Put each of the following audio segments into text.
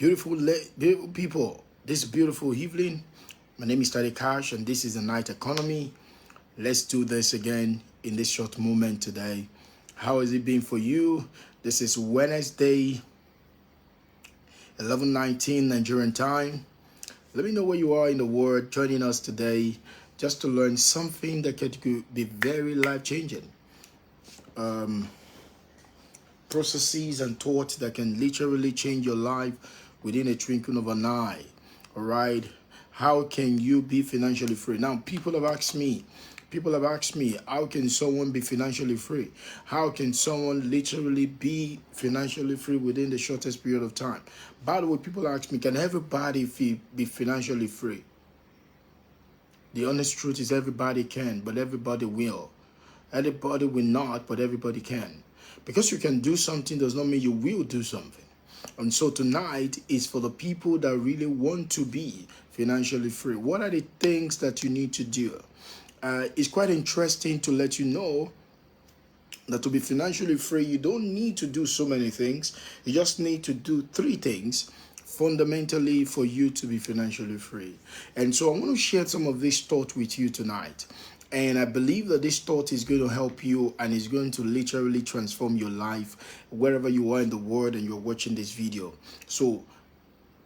Beautiful people, this beautiful evening. My name is Tade Cash, and this is the Night Economy. Let's do this again in this short moment today. How has it been for you? This is Wednesday, 11:19 Nigerian time. Let me know where you are in the world joining us today just to learn something that could be very life-changing. Processes and thoughts that can literally change your life within a twinkling of an eye. All right. How can you be financially free? Now, people have asked me, how can someone be financially free? How can someone literally be financially free within the shortest period of time? By the way, people ask me, can everybody be financially free? The honest truth is everybody can, but everybody will. Everybody will not, but everybody can. Because you can do something does not mean you will do something. And so tonight is for the people that really want to be financially free. What are the things that you need to do? It's quite interesting to let you know that to be financially free, you don't need to do so many things. You just need to do 3 things fundamentally for you to be financially free. And so I'm going to share some of this thought with you tonight. And I believe that this thought is going to help you and is going to literally transform your life wherever you are in the world and you're watching this video. So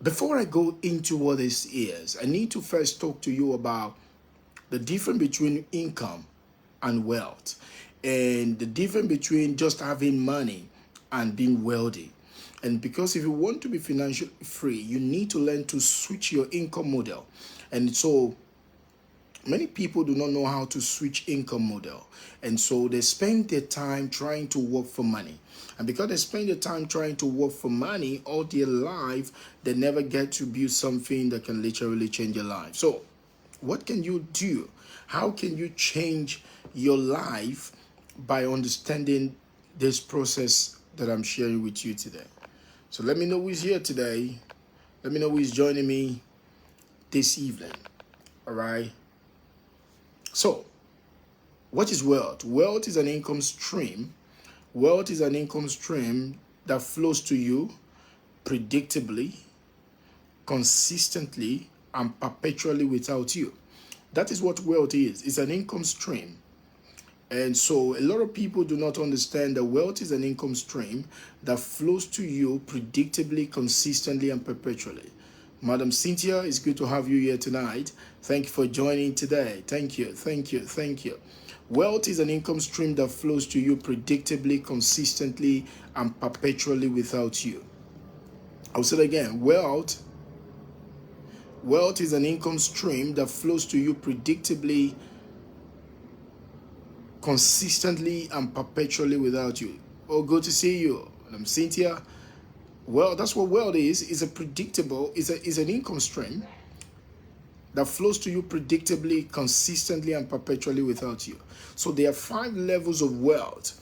before I go into what this is, I need to first talk to you about the difference between income and wealth, and the difference between just having money and being wealthy. And because if you want to be financially free, you need to learn to switch your income model. And so many people do not know how to switch income model. And so they spend their time trying to work for money. And because they spend their time trying to work for money all their life, they never get to build something that can literally change your life. So what can you do? How can you change your life by understanding this process that I'm sharing with you today? So let me know who's here today. Let me know who's joining me this evening. All right. So, what is wealth? Wealth is an income stream. Wealth is an income stream that flows to you predictably, consistently, and perpetually without you. That is what wealth is. It's an income stream. And so a lot of people do not understand that wealth is an income stream that flows to you predictably, consistently, and perpetually. Madam Cynthia, it's good to have you here tonight. Thank you for joining today. Thank you. Wealth is an income stream that flows to you predictably, consistently, and perpetually without you. I'll say it again. Wealth is an income stream that flows to you predictably, consistently, and perpetually without you. Oh, good to see you, Madam Cynthia. Well, that's what wealth is. It's a predictable, is an income stream that flows to you predictably, consistently, and perpetually without you. So there are 5 levels of wealth.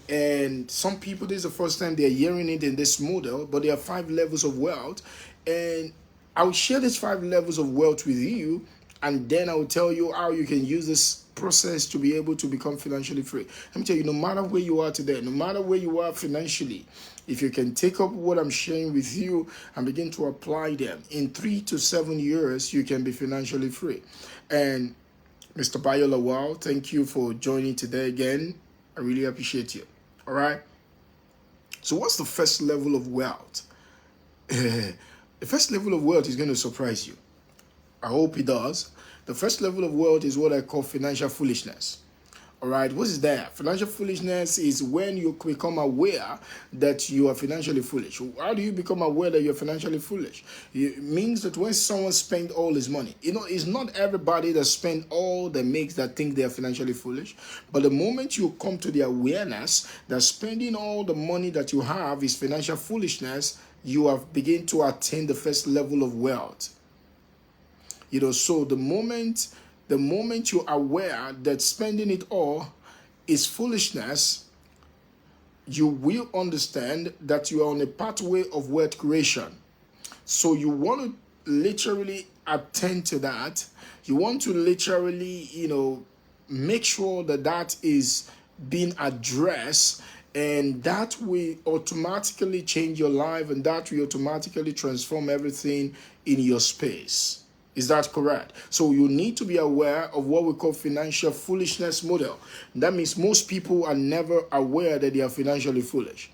And some people, this is the first time they're hearing it in this model, but there are 5 levels of wealth. And I'll share these 5 levels of wealth with you, and then I'll tell you how you can use this process to be able to become financially free. Let me tell you, no matter where you are today, no matter where you are financially, if you can take up what I'm sharing with you and begin to apply them, in 3 to 7 years, you can be financially free. And Mr. Bayola, wow, thank you for joining today again. I really appreciate you. All right. So what's the first level of wealth? The first level of wealth is going to surprise you. I hope it does. The first level of wealth is what I call financial foolishness. All right, what is that? Financial foolishness is when you become aware that you are financially foolish. How do you become aware that you're financially foolish? It means that when someone spends all his money, it's not everybody that spends all they make that think they are financially foolish. But the moment you come to the awareness that spending all the money that you have is financial foolishness, you have begun to attain the first level of wealth. So the moment you're aware that spending it all is foolishness, you will understand that you are on a pathway of wealth creation. So you want to literally attend to that. You want to literally, make sure that is being addressed And that will automatically change your life, and that will automatically transform everything in your space. Is that correct? So you need to be aware of what we call financial foolishness model. That means most people are never aware that they are financially foolish.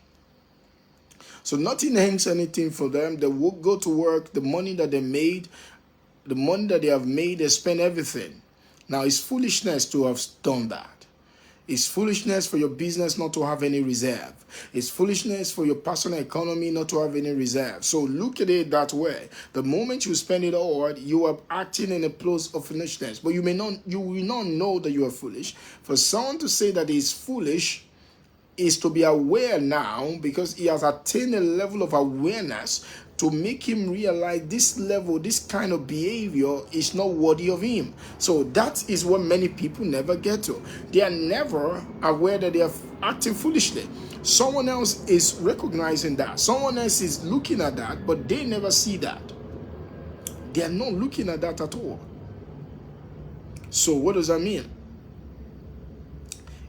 So nothing hangs anything for them. They will go to work, the money that they made, the money that they have made, they spend everything. Now it's foolishness to have done that. It's foolishness for your business not to have any reserve. It's foolishness for your personal economy not to have any reserve. So look at it that way. The moment you spend it all, you are acting in a place of foolishness. But you will not know that you are foolish. For someone to say that he is foolish is to be aware now, because he has attained a level of awareness to make him realize this level, this kind of behavior is not worthy of him. So that is what many people never get to. They are never aware that they are acting foolishly. Someone else is recognizing that. Someone else is looking at that, but they never see that. They are not looking at that at all. So what does that mean?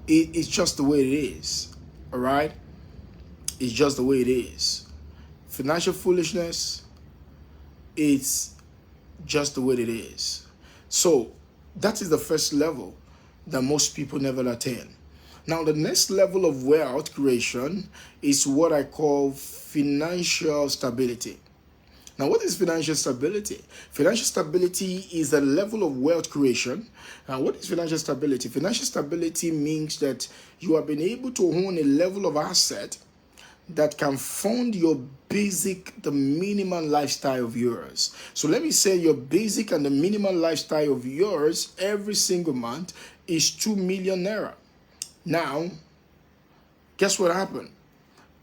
It's just the way it is. All right? It's just the way it is. Financial foolishness, it's just the way it is. So that is the first level that most people never attain. Now, the next level of wealth creation is what I call financial stability. Now, what is financial stability? Financial stability is a level of wealth creation. Now, what is financial stability? Financial stability means that you have been able to own a level of asset that can fund your basic, the minimum lifestyle of yours. So let me say your basic and the minimum lifestyle of yours every single month is 2 million naira. Now, guess what happened?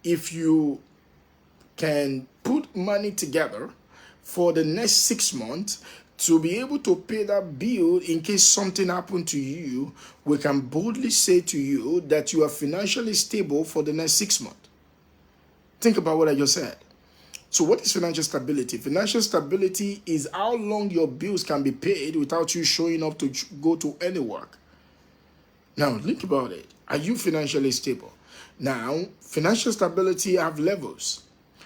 If you can put money together for the next 6 months to be able to pay that bill in case something happened to you, we can boldly say to you that you are financially stable for the next 6 months. Think about what I just said. So what is financial stability? Financial stability is how long your bills can be paid without you showing up to go to any work. Now, think about it. Are you financially stable? Now, financial stability have levels.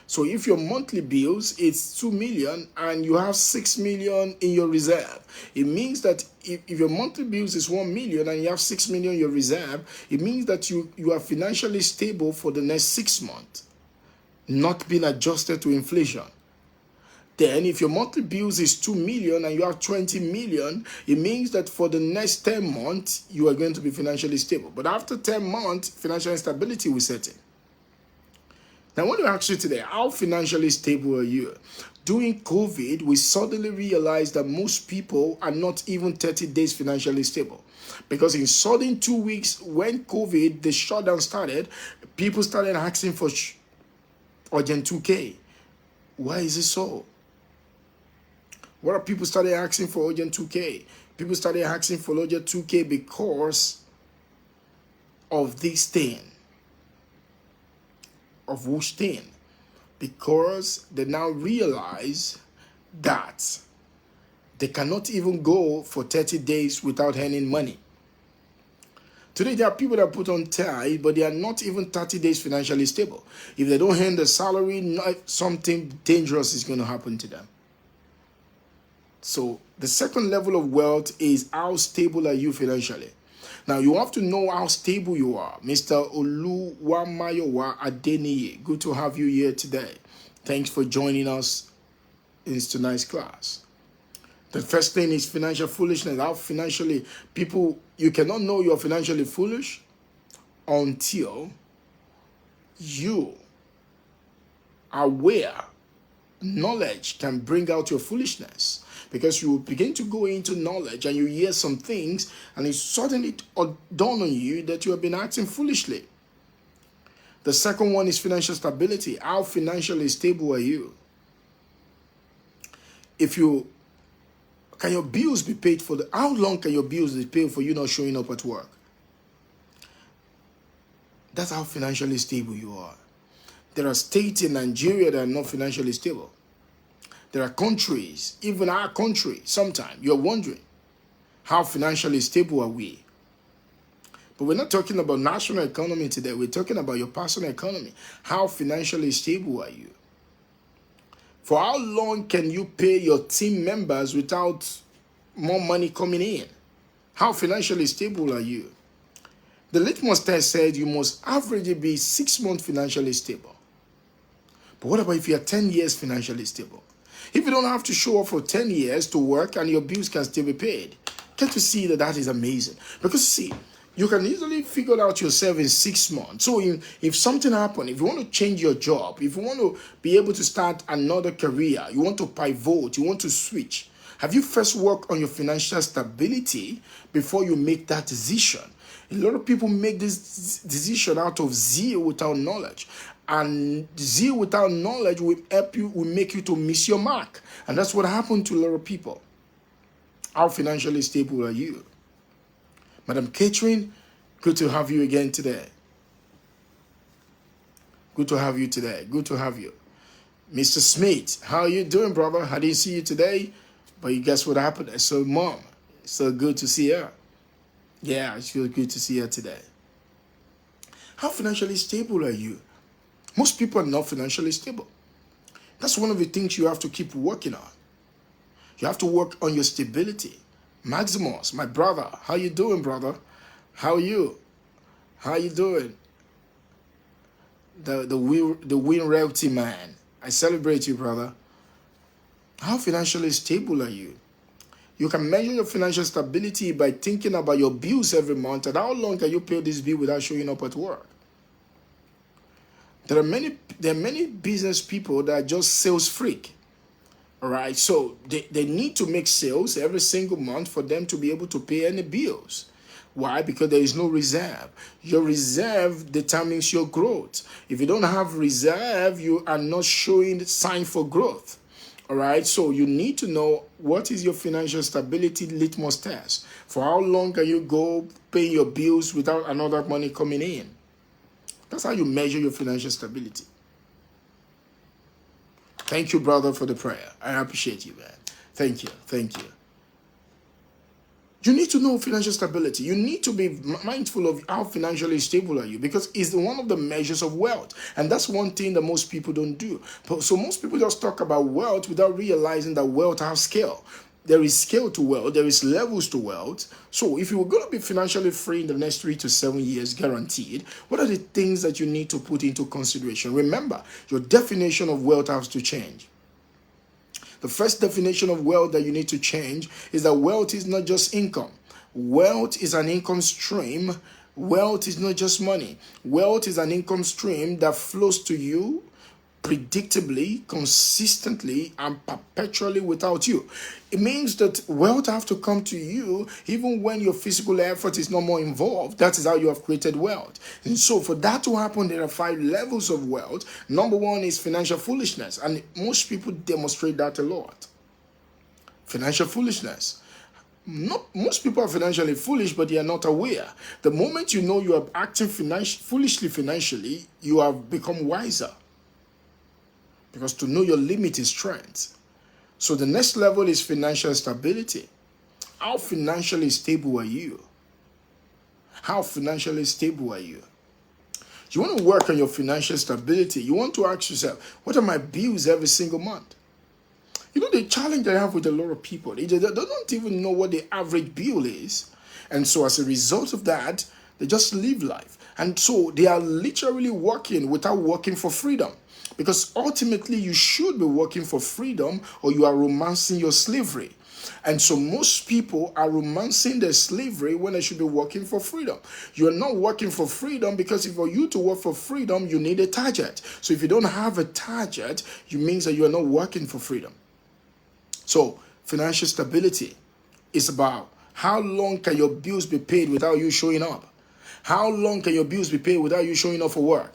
So if your monthly bills is 2 million and you have 6 million in your reserve, it means that if your monthly bills is 1 million and you have 6 million in your reserve, it means that you are financially stable for the next 6 months, not being adjusted to inflation. Then if your monthly bills is 2 million and you have 20 million, it means that for the next 10 months, you are going to be financially stable. But after 10 months, financial instability will set in. Now, I want to ask you today, how financially stable are you? During COVID, we suddenly realized that most people are not even 30 days financially stable. Because in sudden 2 weeks, when COVID, the shutdown started, people started asking for urgent 2K. Why is it so? What are people started asking for urgent 2K? People started asking for urgent 2K because of this thing. Of which thing? Because they now realize that they cannot even go for 30 days without earning money. Today, there are people that put on tie, but they are not even 30 days financially stable. If they don't earn the salary, something dangerous is going to happen to them. So the second level of wealth is how stable are you financially? Now, you have to know how stable you are. Mr. Oluwamayowa Adeniyi, good to have you here today. Thanks for joining us in tonight's class. The first thing is financial foolishness. How financially, people, you cannot know you're financially foolish until you are aware. Knowledge can bring out your foolishness, because you begin to go into knowledge and you hear some things and it suddenly dawn on you that you have been acting foolishly. The second one is financial stability. How financially stable are you? Can your bills be paid for? How long can your bills be paid for you not showing up at work? That's how financially stable you are. There are states in Nigeria that are not financially stable. There are countries, even our country, sometimes you're wondering, how financially stable are we? But we're not talking about national economy today. We're talking about your personal economy. How financially stable are you? For how long can you pay your team members without more money coming in? How financially stable are you? The litmus test said you must averagely be 6 months financially stable. But what about if you are 10 years financially stable? If you don't have to show up for 10 years to work and your bills can still be paid, can't you see that that is amazing? Because see, you can easily figure out yourself in 6 months. So if something happens, if you want to change your job, if you want to be able to start another career, you want to pivot, you want to switch, have you first worked on your financial stability before you make that decision? A lot of people make this decision out of zeal without knowledge. And zeal without knowledge will help you, will make you to miss your mark. And that's what happened to a lot of people. How financially stable are you? Madam Catherine, good to have you again today. Good to have you today. Good to have you. Mr. Smith, how are you doing, brother? I didn't see you today, but you guess what happened? I saw Mom. So good to see her. Yeah, it's really good to see her today. How financially stable are you? Most people are not financially stable. That's one of the things you have to keep working on. You have to work on your stability. Maximus, my brother, how you doing, brother? How are you? How you doing? The Win Realty man. I celebrate you, brother. How financially stable are you? You can measure your financial stability by thinking about your bills every month and how long can you pay this bill without showing up at work. There are many business people that are just sales freak. All right, so they need to make sales every single month for them to be able to pay any bills. Why? Because there is no reserve. Your reserve determines your growth. If you don't have reserve, you are not showing sign for growth. All right, so you need to know what is your financial stability litmus test. For how long can you go paying your bills without another money coming in? That's how you measure your financial stability. Thank you, brother, for the prayer. I appreciate you, man. Thank you. Thank you. You need to know financial stability. You need to be mindful of how financially stable are you, because it's one of the measures of wealth. And that's one thing that most people don't do. So most people just talk about wealth without realizing that wealth has scale. There is scale to wealth. There is levels to wealth. So if you're going to be financially free in the next 3 to 7 years, guaranteed, what are the things that you need to put into consideration? Remember, your definition of wealth has to change. The first definition of wealth that you need to change is that wealth is not just income. Wealth is an income stream. Wealth is not just money. Wealth is an income stream that flows to you predictably, consistently, and perpetually without you. It means that wealth have to come to you even when your physical effort is no more involved. That is how you have created wealth. And so for that to happen, there are 5 levels of wealth. Number 1 is financial foolishness, and most people demonstrate that a lot. Financial foolishness. Most people are financially foolish, but they are not aware. The moment you know you are acting foolishly financially, you have become wiser. Because to know your limit is strength. So the next level is financial stability. How financially stable are you? How financially stable are you? You want to work on your financial stability. You want to ask yourself, what are my bills every single month? You know, the challenge I have with a lot of people, they don't even know what the average bill is. And so as a result of that, they just live life. And so they are literally working without working for freedom. Because ultimately you should be working for freedom, or you are romancing your slavery. And so most people are romancing their slavery when they should be working for freedom. You are not working for freedom because for you to work for freedom, you need a target. So if you don't have a target, it means that you are not working for freedom. So financial stability is about how long can your bills be paid without you showing up? How long can your bills be paid without you showing up for work?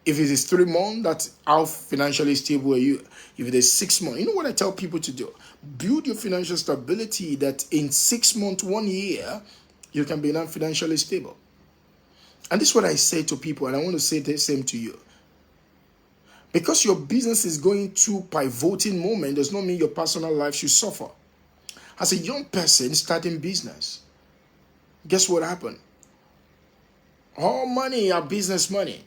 If it is 3 months, that's how financially stable are you. If it is 6 months, you know what I tell people to do? Build your financial stability that in 6 months, 1 year, you can be financially stable. And this is what I say to people, and I want to say the same to you. Because your business is going through pivoting moment does not mean your personal life should suffer. As a young person starting business, guess what happened? All money are business money.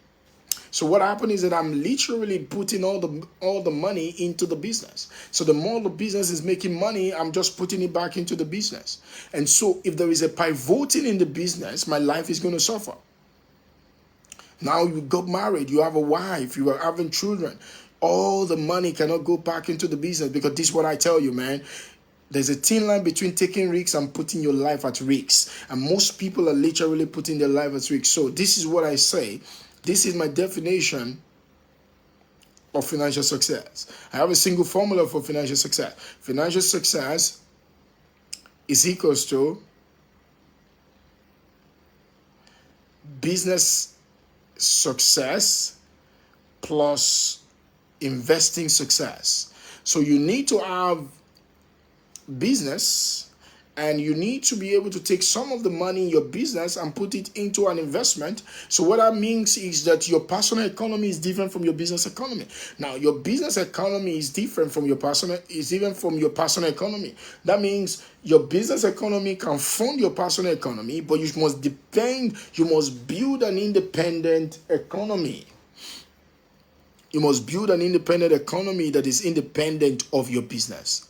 So what happened is that I'm literally putting all the money into the business. So the more the business is making money, I'm just putting it back into the business. And so if there is a pivoting in the business, my life is going to suffer. Now you got married, you have a wife, you are having children. All the money cannot go back into the business, because this is what I tell you, man. There's a thin line between taking risks and putting your life at risk. And most people are literally putting their life at risk. So this is what I say. This is my definition of financial success. I have a single formula for financial success. Financial success is equals to business success plus investing success. So you need to have business, and you need to be able to take some of the money in your business and put it into an investment. So what that means is that your personal economy is different from your business economy. Now, your business economy is different from your personal economy. That means your business economy can fund your personal economy, but you must build an independent economy. You must build an independent economy that is independent of your business.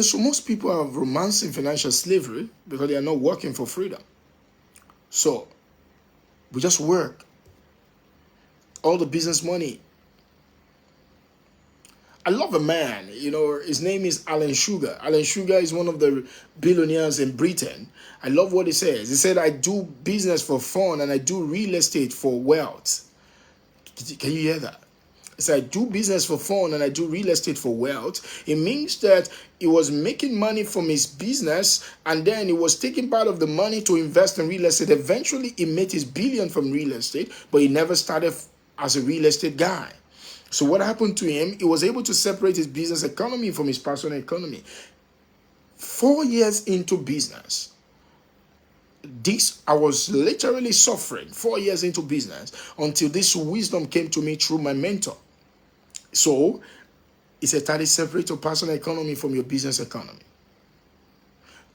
So most people are romancing financial slavery because they are not working for freedom. So we just work. All the business money. I love a man, his name is Alan Sugar. Alan Sugar is one of the billionaires in Britain. I love what he says. He said, I do business for fun and I do real estate for wealth. Can you hear that? So I do business for fun and I do real estate for wealth. It means that he was making money from his business, and then he was taking part of the money to invest in real estate. Eventually, he made his billion from real estate, but he never started as a real estate guy. So what happened to him? He was able to separate his business economy from his personal economy. 4 years into business, I was literally suffering 4 years into business until this wisdom came to me through my mentor. So he said, Tadi, separate your personal economy from your business economy.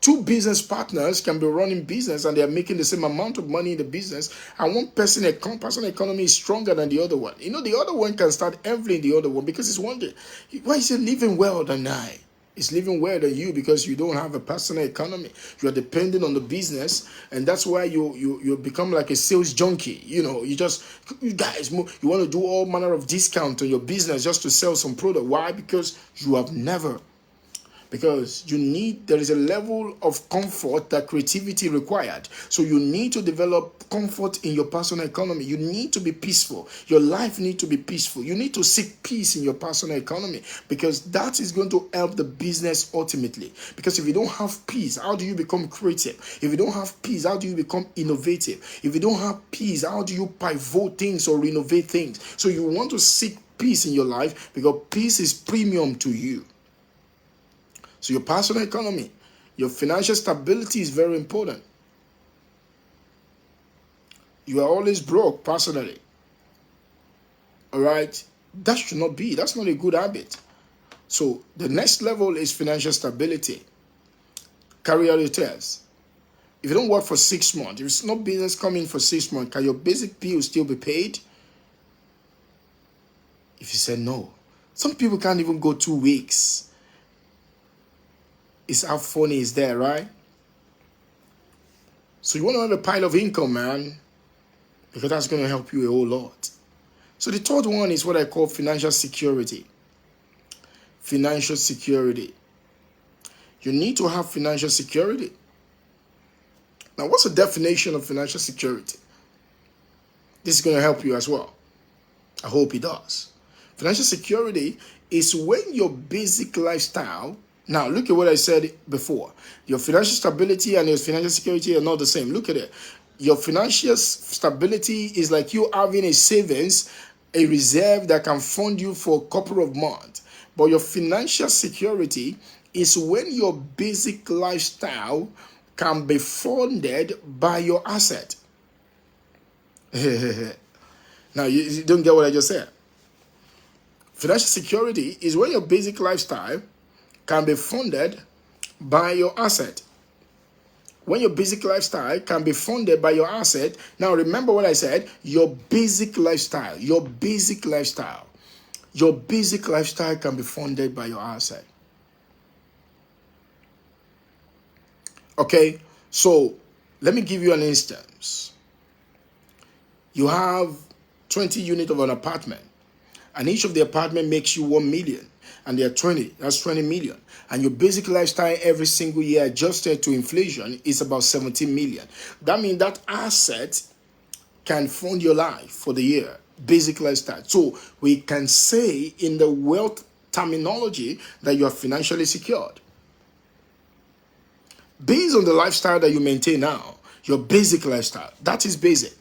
Two business partners can be running business and they are making the same amount of money in the business, and one personal economy is stronger than the other one. The other one can start envying the other one because it's wondering, why is it living well than I? It's living well than you because you don't have a personal economy. You are dependent on the business, and that's why you become like a sales junkie. You guys, you want to do all manner of discount on your business just to sell some product. Why? Because you have never. Because there is a level of comfort that creativity required. So you need to develop comfort in your personal economy. You need to be peaceful. Your life needs to be peaceful. You need to seek peace in your personal economy, because that is going to help the business ultimately. Because if you don't have peace, how do you become creative? If you don't have peace, how do you become innovative? If you don't have peace, how do you pivot things or renovate things? So you want to seek peace in your life, because peace is premium to you. So your personal economy, your financial stability is very important. You are always broke personally. All right? That should not be. That's not a good habit. So the next level is financial stability. Carry out your test. If you don't work for 6 months, if it's no business coming for 6 months, can your basic bills still be paid? If you say no. Some people can't even go 2 weeks. It's how funny is that, right? So you want to have a pile of income, man, because that's going to help you a whole lot. So the third one is what I call financial security. Financial security. You need to have financial security. Now, what's the definition of financial security? This is going to help you as well. I hope it does. Financial security is when your basic lifestyle. Now, look at what I said before. Your financial stability and your financial security are not the same. Look at it. Your financial stability is like you having a savings, a reserve that can fund you for a couple of months. But your financial security is when your basic lifestyle can be funded by your asset. Now, you don't get what I just said. Financial security is when your basic lifestyle can be funded by your asset. When your basic lifestyle can be funded by your asset. Now remember what I said, your basic lifestyle can be funded by your asset. Okay, so let me give you an instance. You have 20 units of an apartment, and each of the apartment makes you 1 million, and there are 20, that's 20 million. And your basic lifestyle every single year adjusted to inflation is about 17 million. That means that asset can fund your life for the year, basic lifestyle. So we can say in the wealth terminology that you are financially secured. Based on the lifestyle that you maintain now, your basic lifestyle, that is basic.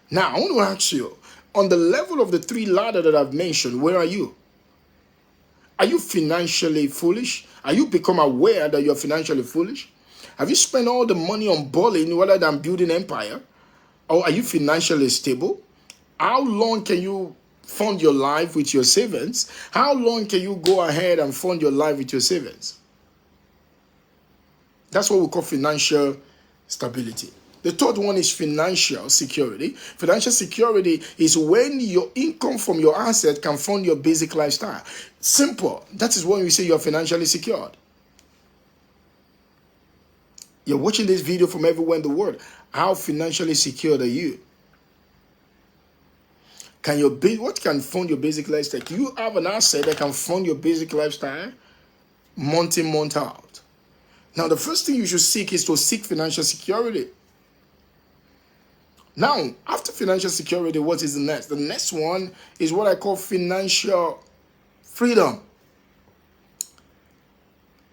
Now, I want to ask you, on the level of the 3 ladder that I've mentioned, where are you? Are you financially foolish? Are you become aware that you're financially foolish? Have you spent all the money on balling rather than building empire? Or are you financially stable? How long can you fund your life with your savings? How long can you go ahead and fund your life with your savings? That's what we call financial stability. The third one is financial security. Financial security is when your income from your asset can fund your basic lifestyle. Simple. That is when we say you're financially secured. You're watching this video from everywhere in the world. How financially secured are you? What can fund your basic lifestyle? Do you have an asset that can fund your basic lifestyle month in, month out? Now, the first thing you should seek is to seek financial security. Now, after financial security, what is the next? The next one is what I call financial freedom.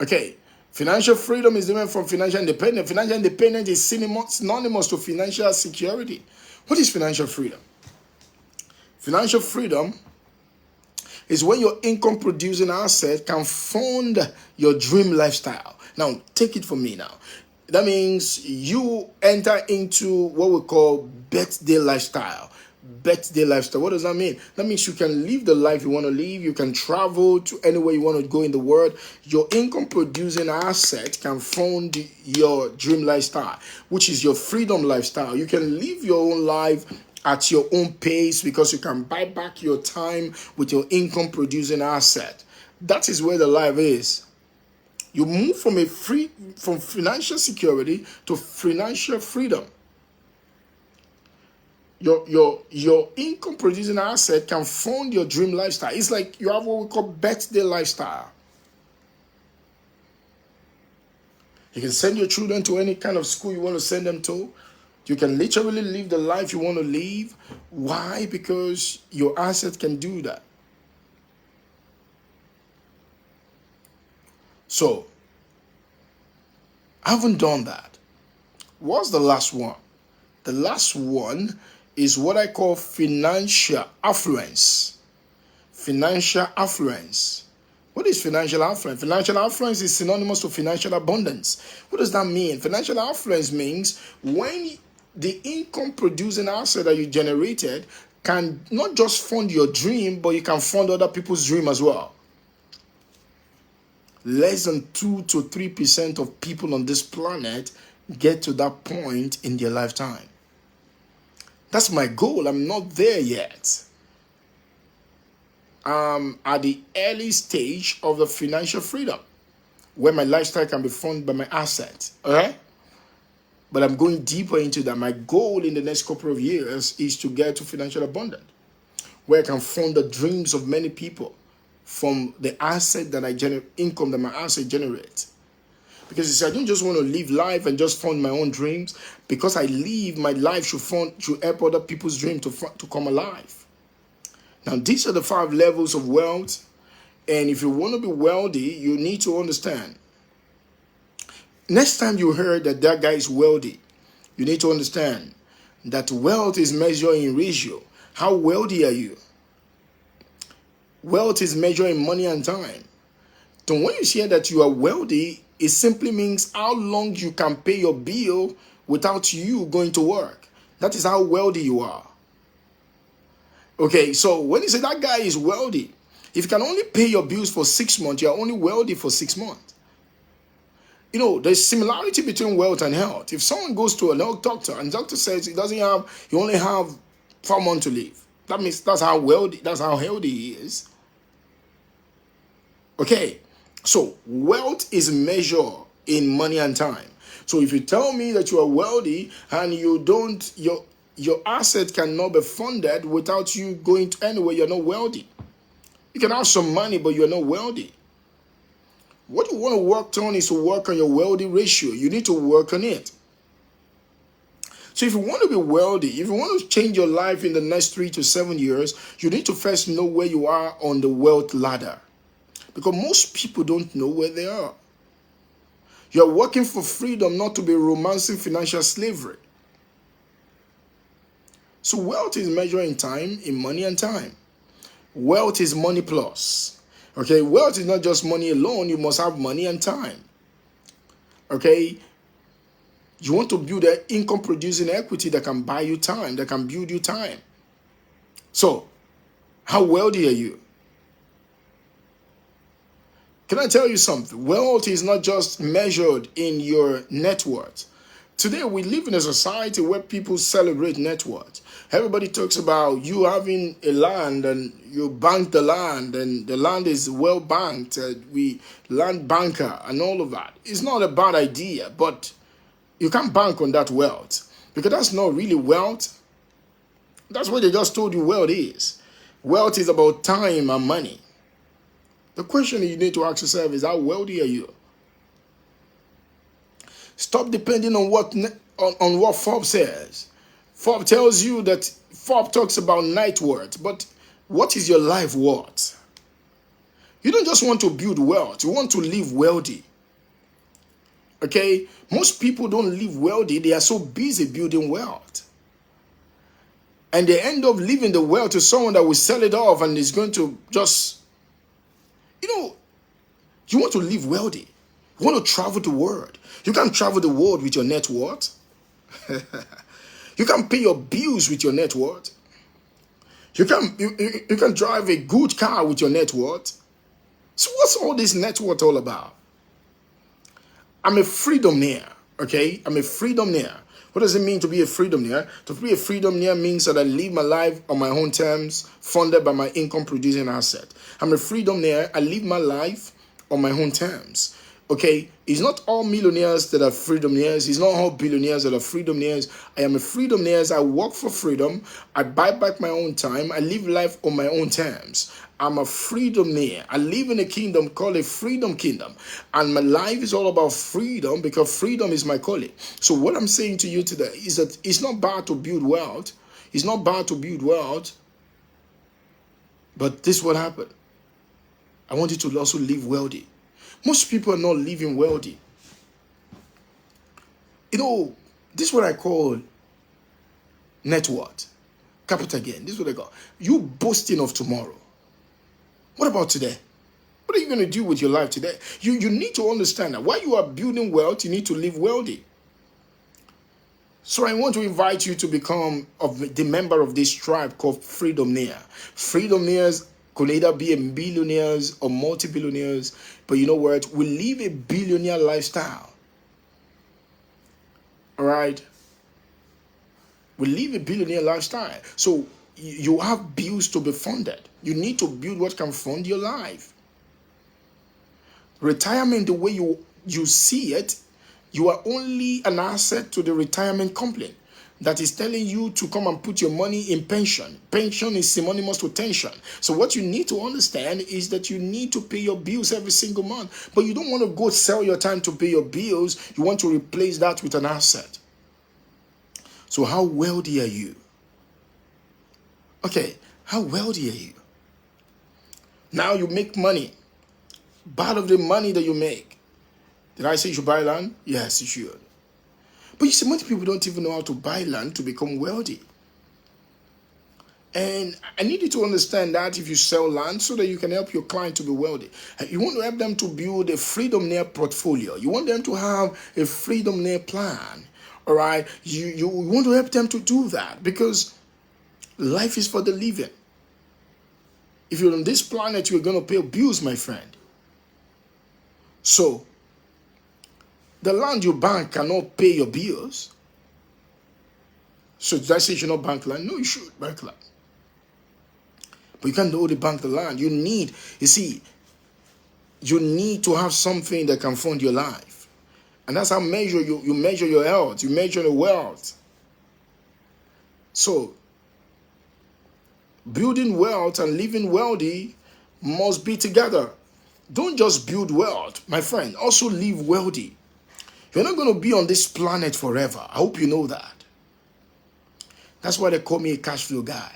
Okay, financial freedom is different from financial independence. Financial independence is synonymous to financial security. What is financial freedom? Financial freedom is when your income producing asset can fund your dream lifestyle. Now, take it from me now. That means you enter into what we call birthday lifestyle. Birthday lifestyle. What does that mean? That means you can live the life you want to live. You can travel to anywhere you want to go in the world. Your income producing asset can fund your dream lifestyle, which is your freedom lifestyle. You can live your own life at your own pace because you can buy back your time with your income producing asset. That is where the life is. You move from financial security to financial freedom. Your income producing asset can fund your dream lifestyle. It's like you have what we call birthday lifestyle. You can send your children to any kind of school you want to send them to. You can literally live the life you want to live. Why? Because your asset can do that. So, I haven't done that. What's the last one? The last one is what I call financial affluence. Financial affluence. What is financial affluence? Financial affluence is synonymous to financial abundance. What does that mean? Financial affluence means when the income producing asset that you generated can not just fund your dream, but you can fund other people's dream as well. Less than 2 to 3% of people on this planet get to that point in their lifetime. That's my goal. I'm not there yet. I'm at the early stage of the financial freedom where my lifestyle can be funded by my assets. All right? But I'm going deeper into that. My goal in the next couple of years is to get to financial abundance, where I can fund the dreams of many people from the asset that I generate, income that my asset generates. Because you see, I don't just want to live life and just fund my own dreams. Because I live, my life should help other people's dreams to come alive. Now, these are the 5 levels of wealth. And if you want to be wealthy, you need to understand. Next time you heard that guy is wealthy, you need to understand that wealth is measured in ratio. How wealthy are you? Wealth is measured in money and time. So when you hear that you are wealthy, it simply means how long you can pay your bill without you going to work. That is how wealthy you are. Okay, so when you say that guy is wealthy, if you can only pay your bills for 6 months, you are only wealthy for 6 months. You know, there's similarity between wealth and health. If someone goes to a health doctor and the doctor says he only have 4 months to live, that means that's how healthy he is. Okay, so wealth is measured in money and time. So if you tell me that you are wealthy and your asset cannot be funded without you going to anywhere, you're not wealthy. You can have some money, but you're not wealthy. What you want to work on is to work on your wealthy ratio. You need to work on it. So if you want to be wealthy, if you want to change your life in the next 3 to 7 years, you need to first know where you are on the wealth ladder. Because most people don't know where they are. You're working for freedom, not to be romancing financial slavery. So wealth is measured in time, in money and time. Wealth is money plus. Okay, wealth is not just money alone. You must have money and time. Okay, you want to build an income producing equity that can buy you time, that can build you time. So, how wealthy are you? Can I tell you something? Wealth is not just measured in your net worth. Today, we live in a society where people celebrate net worth. Everybody talks about you having a land and you bank the land and the land is well banked. We land banker and all of that. It's not a bad idea, but you can't bank on that wealth because that's not really wealth. That's what they just told you wealth is. Wealth is about time and money. The question you need to ask yourself is, how wealthy are you? Stop depending on what Forbes says. Forbes tells you that Forbes talks about net worth, but what is your life worth? You don't just want to build wealth, you want to live wealthy. Okay? Most people don't live wealthy, they are so busy building wealth. And they end up leaving the wealth to someone that will sell it off and is going to just, you want to live wealthy. You want to travel the world. You can't travel the world with your net worth. You can pay your bills with your net worth. You can drive a good car with your net worth. So what's all this net worth all about? I'm a freedomaire, okay? I'm a freedomaire. What does it mean to be a freedomaire? To be a freedomaire means that I live my life on my own terms, funded by my income producing asset. I'm a freedomaire. I live my life on my own terms. Okay, it's not all millionaires that are freedomaires. It's not all billionaires that are freedomaires. I am a freedomaire. I work for freedom. I buy back my own time. I live life on my own terms. I'm a freedomaire. I live in a kingdom called a freedom kingdom. And my life is all about freedom because freedom is my calling. So what I'm saying to you today is that it's not bad to build wealth. It's not bad to build wealth. But this is what happened. I want you to also live wealthy. Most people are not living wealthy. This is what I call net worth. Capital gain. This is what I call. You boasting of tomorrow. What about today? What are you going to do with your life today? You need to understand that while you are building wealth, you need to live wealthy. So I want to invite you to become the member of this tribe called Freedomaire. Freedomaires could either be a billionaires or multi-billionaires, but you know what? We live a billionaire lifestyle. All right? We live a billionaire lifestyle. So you have bills to be funded. You need to build what can fund your life. Retirement, the way you see it, you are only an asset to the retirement company that is telling you to come and put your money in pension. Pension is synonymous to tension. So what you need to understand is that you need to pay your bills every single month. But you don't want to go sell your time to pay your bills. You want to replace that with an asset. So how wealthy are you? Okay, how wealthy are you? Now you make money. Part of the money that you make. Did I say you should buy land? Yes, you should. But you see, most people don't even know how to buy land to become wealthy. And I need you to understand that if you sell land so that you can help your client to be wealthy. You want to help them to build a freedomaire portfolio. You want them to have a freedomaire plan. All right? You want to help them to do that because life is for the living. If you're on this planet, you're going to pay bills, my friend. So, The land you bank cannot pay your bills. So did I say you should not bank land? No, you should bank land. But you can't only bank the land. You need to have something that can fund your life. And that's how you measure your health. You measure the wealth. So, building wealth and living wealthy must be together. Don't just build wealth, my friend. Also live wealthy. You're not going to be on this planet forever. I hope you know that. That's why they call me a cash flow guy.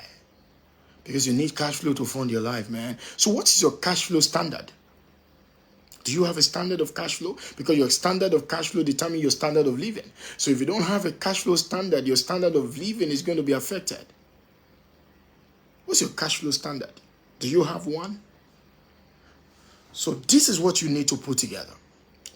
Because you need cash flow to fund your life, man. So what is your cash flow standard? Do you have a standard of cash flow? Because your standard of cash flow determines your standard of living. So if you don't have a cash flow standard, your standard of living is going to be affected. What's your cash flow standard? Do you have one? So this is what you need to put together.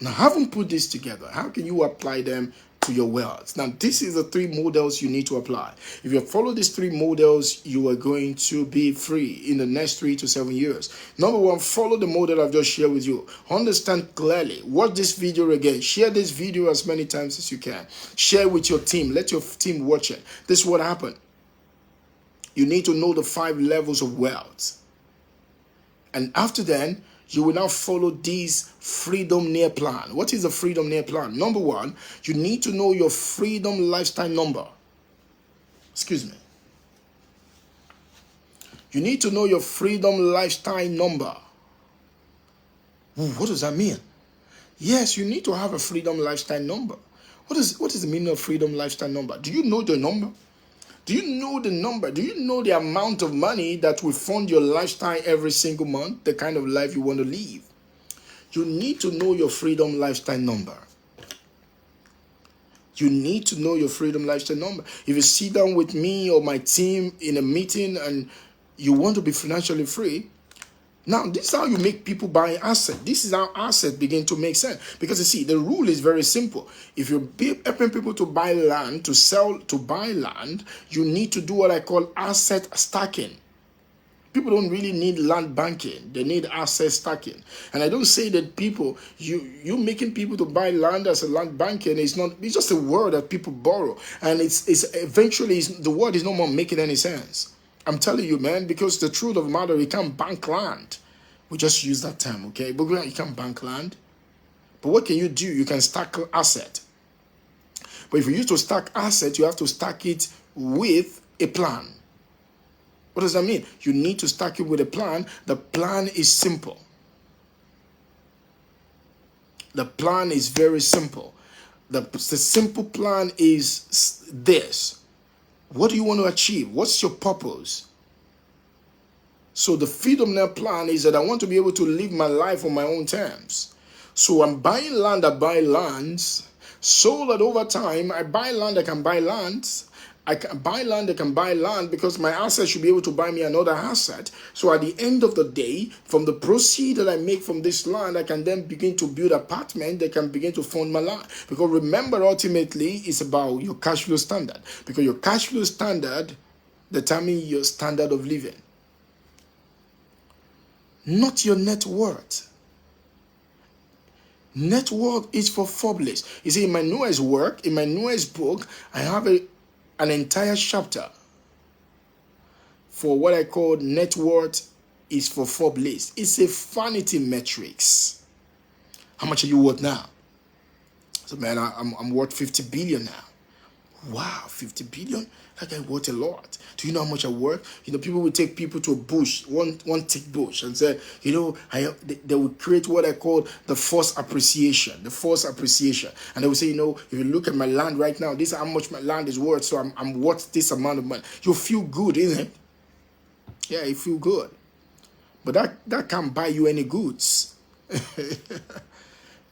Now, having put this together, how can you apply them to your wealth? Now, this is the 3 models you need to apply. If you follow these 3 models, you are going to be free in the next 3 to 7 years. Number 1, follow the model I've just shared with you. Understand clearly. Watch this video again. Share this video as many times as you can. Share with your team. Let your team watch it. This is what happened. You need to know the 5 levels of wealth. And after then, you will now follow this freedom near plan. What is the freedom near plan? Number 1, you need to know your freedom lifestyle number. Excuse me. You need to know your freedom lifestyle number. What does that mean? Yes, you need to have a freedom lifestyle number. What is the meaning of freedom lifestyle number? Do you know the number? Do you know the number? Do you know the amount of money that will fund your lifestyle every single month? The kind of life you want to live? You need to know your freedom lifestyle number. You need to know your freedom lifestyle number. If you sit down with me or my team in a meeting and you want to be financially free, now this is how you make people buy assets. This is how assets begin to make sense. Because you see, the rule is very simple. If you're helping people to buy land, to sell, to buy land, you need to do what I call asset stacking. People don't really need land banking. They need asset stacking. And I don't say that you making people to buy land as a land banking it's just a word that people borrow. And it's eventually the word is no more making any sense. I'm telling you, man, because the truth of the matter, you can't bank land. We just use that term, okay? But you can't bank land. But what can you do? You can stack asset. But if you use to stack asset, you have to stack it with a plan. What does that mean? You need to stack it with a plan. The plan is simple. The plan is very simple. The simple plan is this. What do you want to achieve? What's your purpose? So the freedom now plan is that I want to be able to live my life on my own terms. So I'm buying land, I buy lands, so that over time I buy land, I can buy lands. I can buy land, I can buy land because my asset should be able to buy me another asset. So at the end of the day, from the proceeds that I make from this land, I can then begin to build apartment that can begin to fund my life. Because remember, ultimately, it's about your cash flow standard. Because your cash flow standard determines your standard of living. Not your net worth. Net worth is for Forbes. You see, in my newest work, in my newest book, I have an entire chapter for what I call net worth is for Forbes. It's a vanity metrics. How much are you worth now? So man, I'm worth 50 billion now. Wow, 50 billion? That guy worth a lot. Do you know how much I worth? You know, people will take people to a bush, one thick bush, and say, you know, they will create what I call the forced appreciation. The forced appreciation. And they will say, you know, if you look at my land right now, this is how much my land is worth, so I'm worth this amount of money. You feel good, isn't it? Yeah, you feel good. But that can't buy you any goods.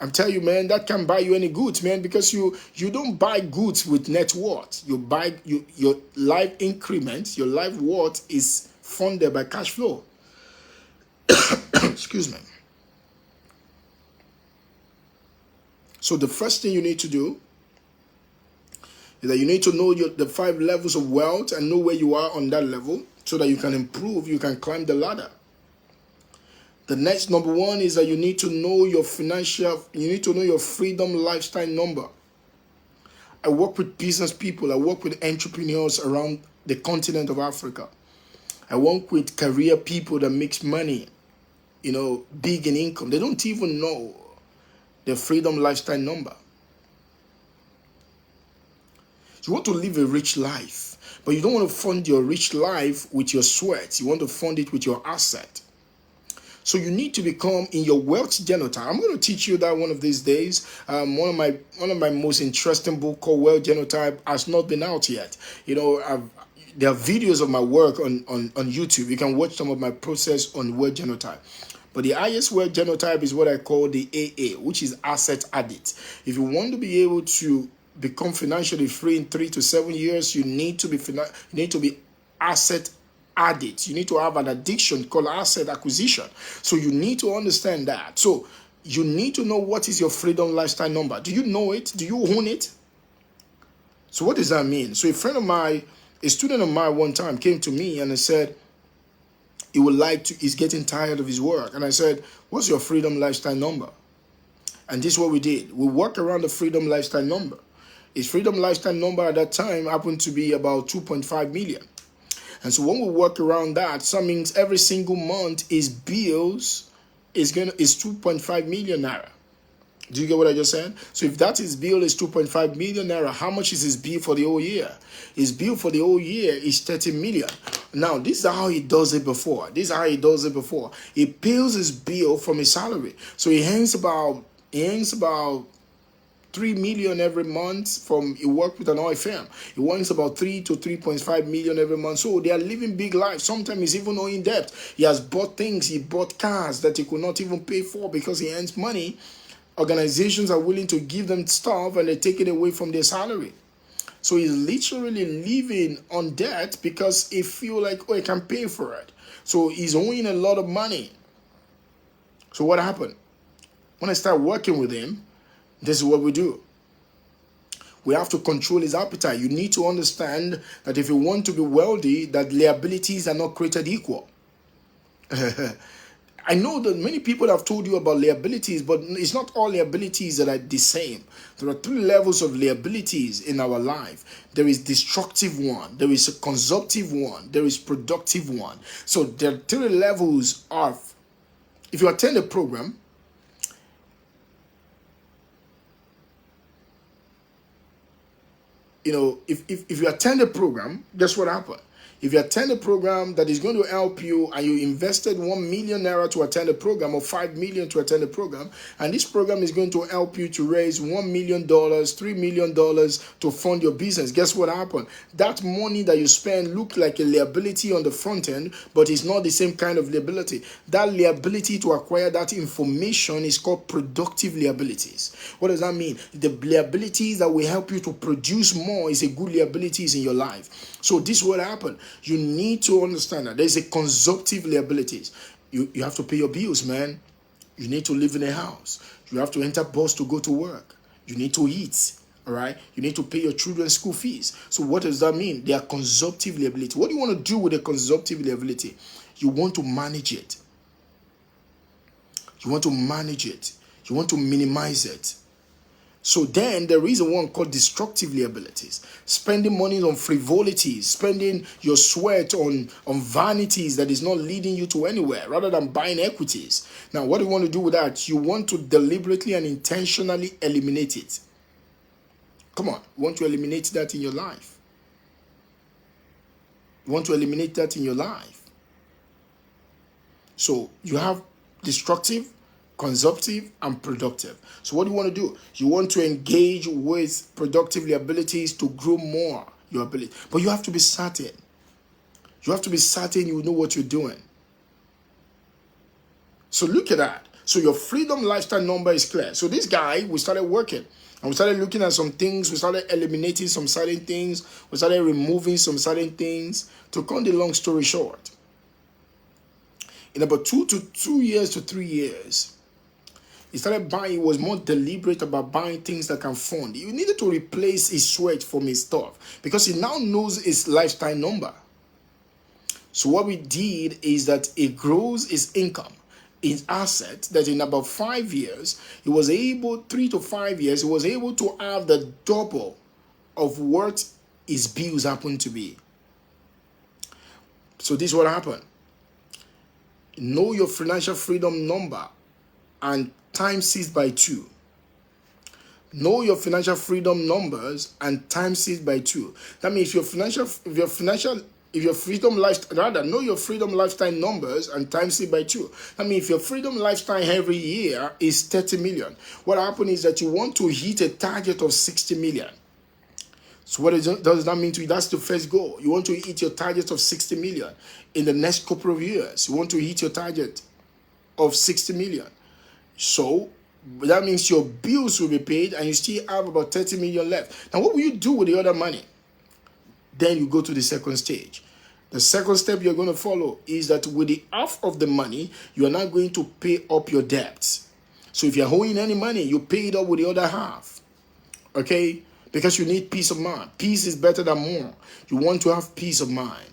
I'm telling you, man, that can't buy you any goods, man, because you don't buy goods with net worth. You buy your life increment, your life worth is funded by cash flow. Excuse me. So the first thing you need to do is that you need to know the 5 levels of wealth and know where you are on that level so that you can improve, you can climb the ladder. The next number one is that you need to know your freedom lifestyle number. I work with business people. I work with entrepreneurs around the continent of Africa. I work with career people that makes money, big in income. They don't even know their freedom lifestyle number. You want to live a rich life, but you don't want to fund your rich life with your sweat. You want to fund it with your asset. So you need to become in your wealth genotype. I'm going to teach you that one of these days. One of my most interesting book called Wealth Genotype has not been out yet. There are videos of my work on YouTube. You can watch some of my process on wealth genotype. But the highest wealth genotype is what I call the AA, which is asset addict. If you want to be able to become financially free in 3 to 7 years, you need to be asset addict. You need to have an addiction called asset acquisition. So you need to understand that. So you need to know what is your freedom lifestyle number. Do you know it? Do you own it? So what does that mean? So a student of mine one time came to me and he said he's getting tired of his work. And I said, what's your freedom lifestyle number? And this is what we did. We worked around the freedom lifestyle number. His freedom lifestyle number at that time happened to be about 2.5 million. And so when we work around that, that means every single month his bills is 2.5 million naira. Do you get what I just said? So if that his bill is 2.5 million naira, how much is his bill for the whole year? His bill for the whole year is 30 million. Now, this is how he does it before. He pays his bill from his salary. So he earns about 3 million every month he worked with an oil firm. He earns about 3 to 3.5 million every month. So they are living big lives. Sometimes he's even owing debt. He has bought things. He bought cars that he could not even pay for because he earns money. Organizations are willing to give them stuff and they take it away from their salary. So he's literally living on debt because he feels like, he can pay for it. So he's owing a lot of money. So what happened? When I start working with him, this is what we do. We have to control his appetite. You need to understand that if you want to be wealthy, that liabilities are not created equal. I know that many people have told you about liabilities, but it's not all liabilities that are the same. There are 3 levels of liabilities in our life. There is destructive one, there is a consumptive one, there is productive one. So there are 3 levels of, if you attend a program, if you attend a program, guess what happened? If you attend a program that is going to help you and you invested 1 million naira to attend a program or 5 million to attend a program, and this program is going to help you to raise $1 million, $3 million to fund your business, guess what happened? That money that you spend look like a liability on the front end, but it's not the same kind of liability. That liability to acquire that information is called productive liabilities. What does that mean? The liabilities that will help you to produce more is a good liabilities in your life. So this is what happened. You need to understand that there's a consumptive liabilities. You have to pay your bills, man. You need to live in a house. You have to enter bus to go to work. You need to eat. All right. You need to pay your children's school fees. So what does that mean? They are consumptive liability. What do you want to do with a consumptive liability? You want to manage it. You want to manage it. You want to minimize it. So then there is one called destructive liabilities. Spending money on frivolities, spending your sweat on vanities that is not leading you to anywhere rather than buying equities. Now, what do you want to do with that? You want to deliberately and intentionally eliminate it. Come on, you want to eliminate that in your life. You want to eliminate that in your life. So you have destructive, consumptive, and productive. So what do you want to do? You want to engage with productive liabilities to grow more your ability. But you have to be certain. You have to be certain you know what you're doing. So look at that. So your freedom lifestyle number is clear. So this guy, we started working. And we started looking at some things. We started eliminating some certain things. We started removing some certain things. To cut the long story short, in about 2 years to 3 years, he started buying. He was more deliberate about buying things that can fund. He needed to replace his sweat from his stuff because he now knows his lifestyle number. So what we did is that it grows his income. his asset that in about 5 years, he was able, 3 to 5 years, he was able to have the double of what his bills happened to be. So this is what happened. Know your financial freedom number and times it by 2. Know your financial freedom numbers and times it by 2. That means if your freedom lifestyle, rather, know your freedom lifestyle numbers and times it by 2. I mean, if your freedom lifestyle every year is 30 million, what happens is that you want to hit a target of 60 million. So what does that mean to you? That's the first goal. You want to hit your target of 60 million in the next couple of years. You want to hit your target of 60 million. So that means your bills will be paid and you still have about 30 million left. Now, what will you do with the other money? Then you go to the second stage. The second step you're going to follow is that with the half of the money, you are not going to pay up your debts. So if you're owing any money, you pay it up with the other half. Okay? Because you need peace of mind. Peace is better than more. You want to have peace of mind.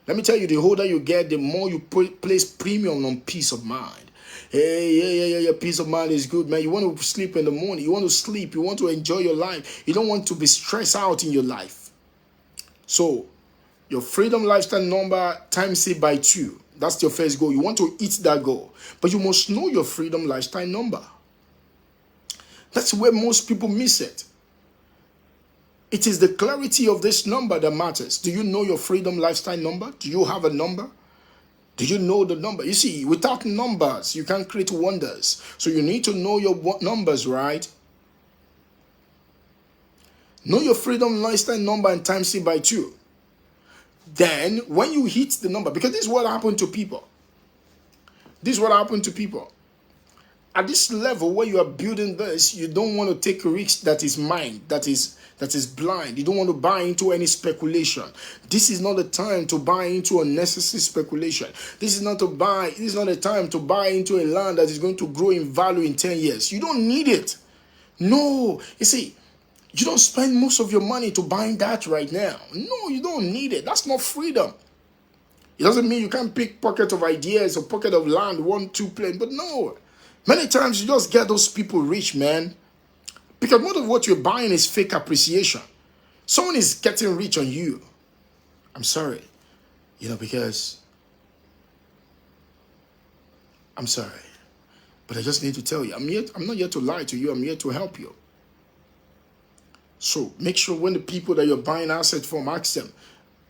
Let me tell you, the older you get, the more you place premium on peace of mind. Hey, peace of mind is good, man. You want to sleep in the morning. You want to sleep. You want to enjoy your life. You don't want to be stressed out in your life. So, your freedom lifestyle number times it by 2. That's your first goal. You want to hit that goal. But you must know your freedom lifestyle number. That's where most people miss it. It is the clarity of this number that matters. Do you know your freedom lifestyle number? Do you have a number? Do you know the number? You see, without numbers, you can't create wonders. So you need to know your numbers, right? Know your freedom lifestyle number and times it by 2. Then, when you hit the number, because this is what happened to people. This is what happened to people. At this level where you are building this, you don't want to take a risk that is mind, that is blind. You don't want to buy into any speculation. This is not the time to buy into unnecessary speculation. This is not a time to buy into a land that is going to grow in value in 10 years. You don't need it. No. You see, you don't spend most of your money to buying that right now. No, you don't need it. That's not freedom. It doesn't mean you can't pick pocket of ideas or pocket of land, 1, 2 plane. But no. Many times you just get those people rich, man. Because most of what you're buying is fake appreciation. Someone is getting rich on you. I'm sorry. Because I'm sorry. But I just need to tell you, I'm not here to lie to you. I'm here to help you. So make sure when the people that you're buying assets from, ask them,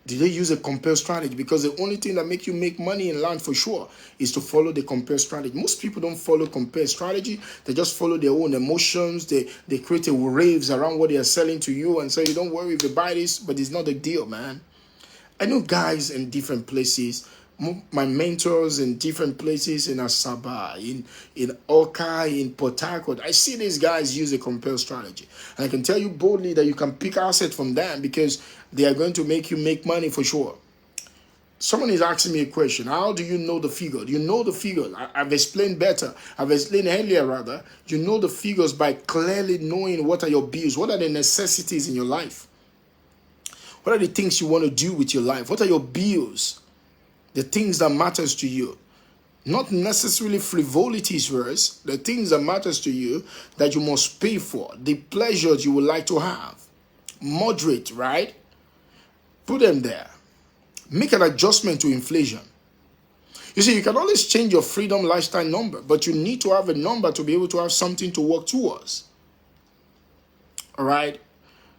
did they use a compare strategy? Because the only thing that makes you make money in land for sure is to follow the compare strategy. Most people don't follow compare strategy. They just follow their own emotions. They create a raves around what they are selling to you and say, you don't worry if you buy this, but it's not a deal, man. I know guys in different places, my mentors in different places in Asaba, in Oka, in Port Harcourt. I see these guys use a compare strategy. And I can tell you boldly that you can pick assets from them because they are going to make you make money for sure. Someone is asking me a question. How do you know the figure? Do you know the figure? I've explained better. I've explained earlier, rather. You know the figures by clearly knowing what are your bills. What are the necessities in your life? What are the things you want to do with your life? What are your bills? The things that matters to you. Not necessarily frivolities first. The things that matters to you that you must pay for. The pleasures you would like to have. Moderate, right? Put them there. Make an adjustment to inflation. You see, you can always change your freedom lifestyle number, but you need to have a number to be able to have something to work towards. All right?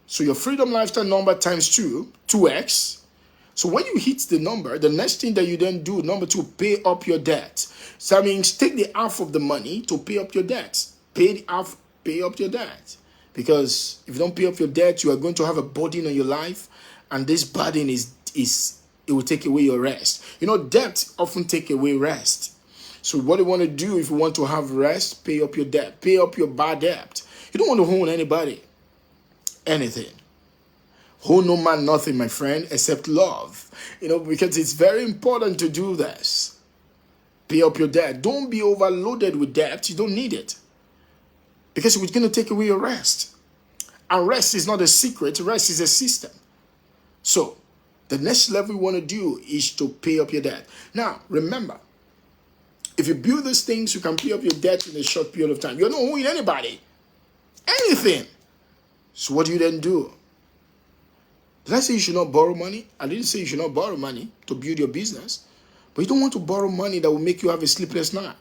So your freedom lifestyle number times 2x. So when you hit the number, the next thing that you then do, number 2, pay up your debt. So that means take the half of the money to pay up your debt. Pay up your debt. Because if you don't pay up your debt, you are going to have a burden on your life. And this burden it will take away your rest. Debt often take away rest. So what you want to do if you want to have rest, pay up your debt. Pay up your bad debt. You don't want to own anybody anything. Owe no man nothing, my friend, except love. Because it's very important to do this. Pay up your debt. Don't be overloaded with debt. You don't need it. Because it's going to take away your rest. And rest is not a secret. Rest is a system. So, the next level you want to do is to pay up your debt. Now, remember, If you build these things, you can pay up your debt in a short period of time. You're not owing anybody anything. So what do you then do? Did I say you should not borrow money? I didn't say you should not borrow money to build your business. But you don't want to borrow money that will make you have a sleepless night.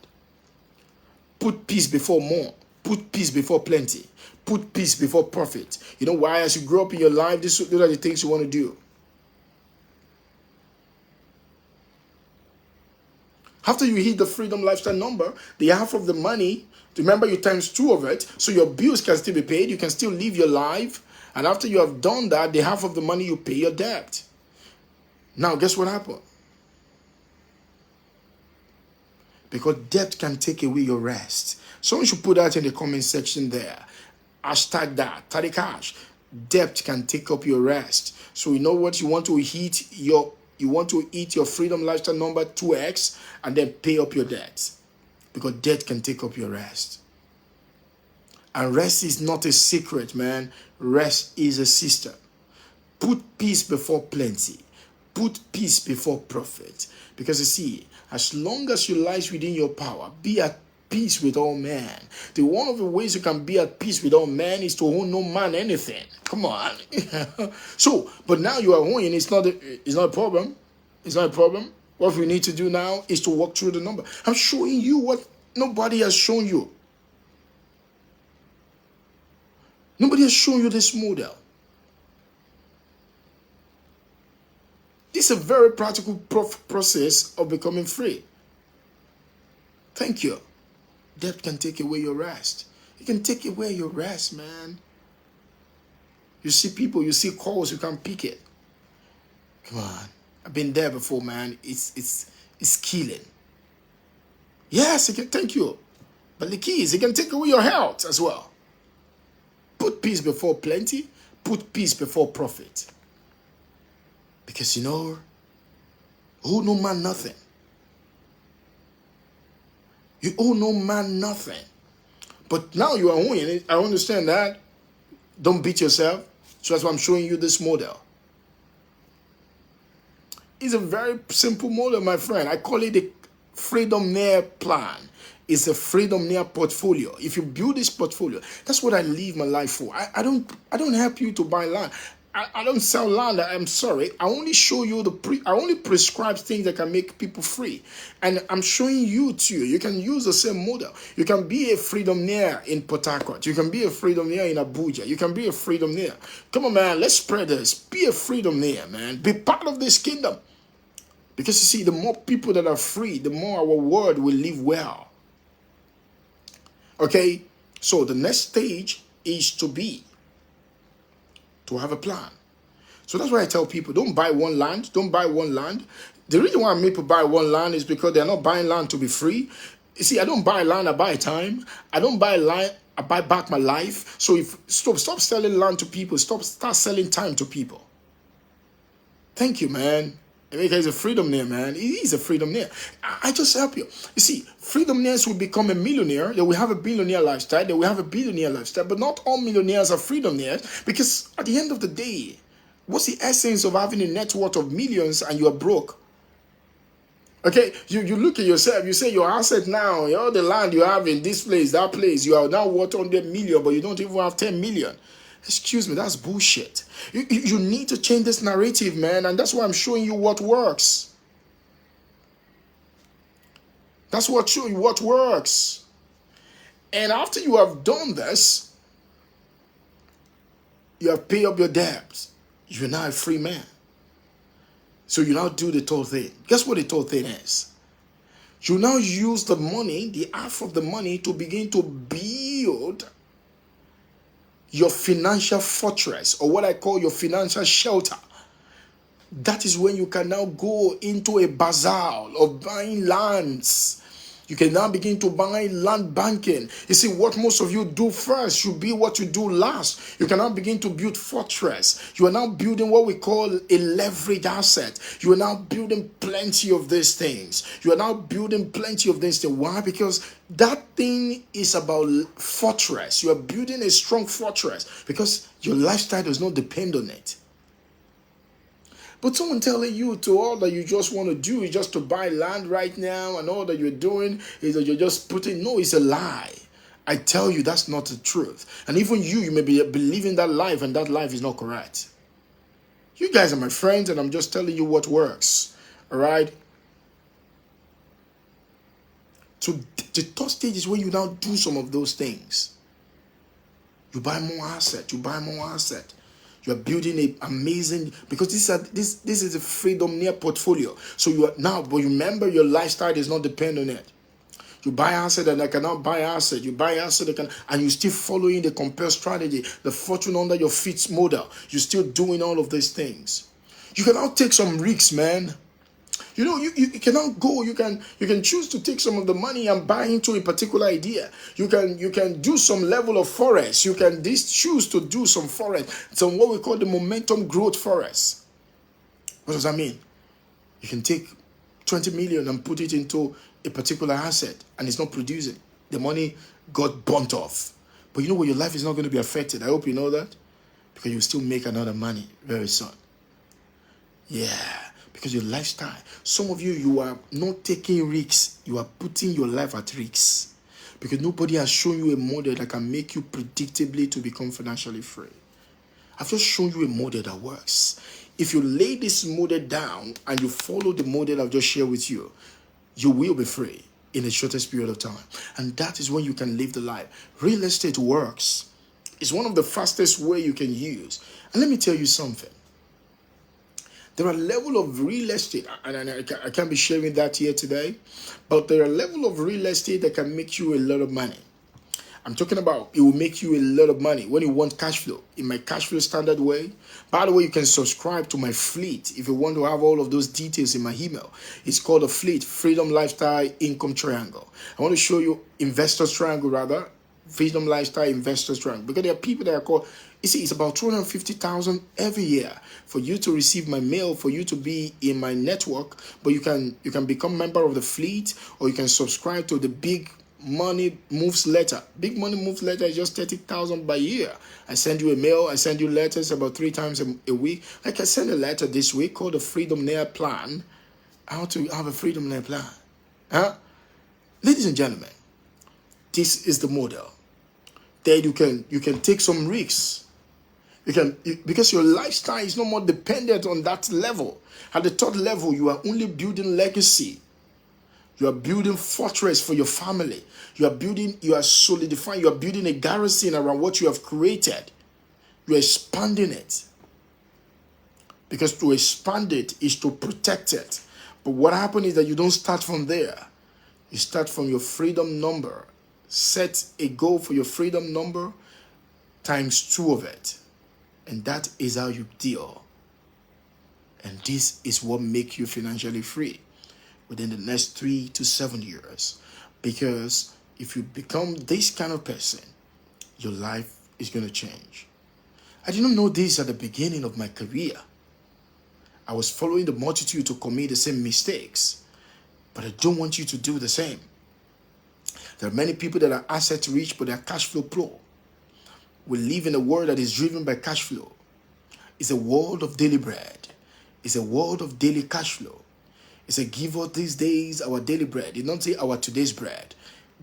Put peace before more. Put peace before plenty. Put peace before profit. You know why? As you grow up in your life, those are the things you want to do. After you hit the freedom lifestyle number, the half of the money, remember you times 2 of it, so your bills can still be paid, you can still live your life, and after you have done that, the half of the money you pay your debt. Now, guess what happened? Because debt can take away your rest. Someone should put that in the comment section there. Hashtag that. Tadikash. Debt can take up your rest. So you know what? You want to eat your freedom lifestyle number 2x and then pay up your debt. Because debt can take up your rest. And rest is not a secret, man. Rest is a system. Put peace before plenty. Put peace before profit. Because you see, as long as you lies within your power, be at peace with all men. One of the ways you can be at peace with all men is to owe no man anything. Come on. So, but now you are owing. It's not a problem. It's not a problem. What we need to do now is to walk through the number. I'm showing you what nobody has shown you. Nobody has shown you this model. This is a very practical process of becoming free. Thank you. Debt can take away your rest. It can take away your rest, man. You see people, you see calls, you can't pick it. Come on. I've been there before, man. It's killing. Yes, it can, thank you. But the key is it can take away your health as well. Put peace before plenty. Put peace before profit. Because you owe no man nothing. You owe no man nothing. But now you are owing it. I understand that. Don't beat yourself. So that's why I'm showing you this model. It's a very simple model, my friend. I call it the Freedom Near plan. It's a Freedom Near portfolio. If you build this portfolio, that's what I live my life for. I don't help you to buy land. I don't sell land. I'm sorry. I only show you I only prescribe things that can make people free. And I'm showing you too. You can use the same model. You can be a Freedom Near in Port Harcourt. You can be a Freedom Near in Abuja. You can be a Freedom Near. Come on, man. Let's spread this. Be a Freedom Near, man. Be part of this kingdom. Because you see, the more people that are free, the more our world will live well. Okay? So the next stage is to have a plan. So that's why I tell people, don't buy one land. Don't buy one land. The reason why people buy one land is because they're not buying land to be free. You see, I don't buy land, I buy time. I don't buy land, I buy back my life. So stop selling land to people. Start selling time to people. Thank you, man. Emeka is a Freedom Near, man. He is a Freedom Near. I just help you. You see, Freedom Nears will become a millionaire. They will have a billionaire lifestyle. They will have a billionaire lifestyle. But not all millionaires are Freedom Nears. Because at the end of the day, what's the essence of having a net worth of millions and you are broke? Okay, you look at yourself. You say your asset now, all the land you have in this place, that place, you are now worth 100 million, but you don't even have 10 million. Excuse me, that's bullshit. You need to change this narrative, man, and that's why I'm showing you what works. That's what showing you what works. And after you have done this, you have paid up your debts. You're now a free man. So you now do the third thing. Guess what the third thing is? You now use the money, the half of the money, to begin to build your financial fortress, or what I call your financial shelter. That is when you can now go into a bazaar of buying lands. You can now begin to buy land banking. You see, what most of you do first should be what you do last. You can now begin to build fortress. You are now building what we call a leverage asset. You are now building plenty of these things. You are now building plenty of these things. Why? Because that thing is about fortress. You are building a strong fortress because your lifestyle does not depend on it. But someone telling you to all that you just want to do is just to buy land right now, and all that you're doing is that you're just putting, no, it's a lie. I tell you that's not the truth. And even you may be believing that life, and that life is not correct. You guys are my friends, and I'm just telling you what works. All right? So the third stage is when you now do some of those things. You buy more asset. You buy more asset. You are building an amazing, because this is a freedom near portfolio. So you are now, but remember, your lifestyle does not depend on it. You buy asset and I cannot buy asset. You buy asset and you still following the compare strategy, the fortune under your feet model. You're still doing all of these things. You cannot take some risks, man. You know, you cannot go. You can choose to take some of the money and buy into a particular idea. You can do some level of forex. You can choose to do some forex, some what we call the momentum growth forex. What does that mean? You can take 20 million and put it into a particular asset and it's not producing. The money got burnt off. But you know what? Your life is not going to be affected. I hope you know that, because you still make another money very soon. Yeah. Because your lifestyle, some of you are not taking risks. You are putting your life at risk. Because nobody has shown you a model that can make you predictably to become financially free. I've just shown you a model that works. If you lay this model down and you follow the model I've just shared with you, you will be free in the shortest period of time. And that is when you can live the life. Real estate works. It's one of the fastest way you can use. And let me tell you something. There are level of real estate, and I can't be sharing that here today, but there are level of real estate that can make you a lot of money. I'm talking about it will make you a lot of money when you want cash flow. In my cash flow standard way. By the way, you can subscribe to my fleet if you want to have all of those details in my email. It's called a fleet, Freedom Lifestyle Income Triangle. I want to show you Investors Triangle rather. Freedom Lifestyle Investors Triangle. Because there are people that are called, you see, it's about 250,000 every year for you to receive my mail, for you to be in my network. But you can become member of the fleet, or you can subscribe to the Big Money Moves letter. Big Money Moves letter is just 30,000 by year. I send you a mail. I send you letters about 3 times a week. Like I sent a letter this week called the Freedom Nair Plan. How to have a Freedom Nair Plan. Huh? Ladies and gentlemen, this is the model. Then you can take some risks. Because your lifestyle is no more dependent on that level. At the third level, you are only building legacy. You are building fortress for your family. You are solidifying, you are building a garrison around what you have created. You are expanding it. Because to expand it is to protect it. But what happens is that you don't start from there. You start from your freedom number. Set a goal for your freedom number times 2 of it. And that is how you deal. And this is what makes you financially free within the next 3 to 7 years. Because if you become this kind of person, your life is going to change. I didn't know this at the beginning of my career. I was following the multitude to commit the same mistakes. But I don't want you to do the same. There are many people that are asset rich, but they are cash flow poor. We live in a world that is driven by cash flow. It's a world of daily bread. It's a world of daily cash flow. It's a give us these days our daily bread. It don't say our today's bread.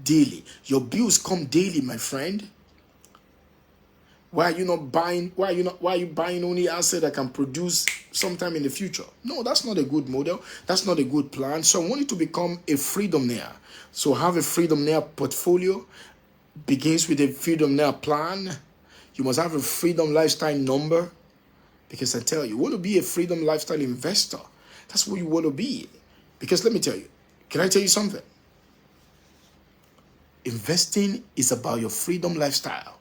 Daily. Your bills come daily, my friend. Why are you buying only asset that can produce sometime in the future? No, that's not a good model. That's not a good plan. So I want you to become a freedom nair. So have a freedom nair portfolio. Begins with a freedom nair plan. You must have a freedom lifestyle number. Because I tell you want to be a freedom lifestyle investor. That's what you want to be. Because let me tell you. Can I tell you something? Investing is about your freedom lifestyle.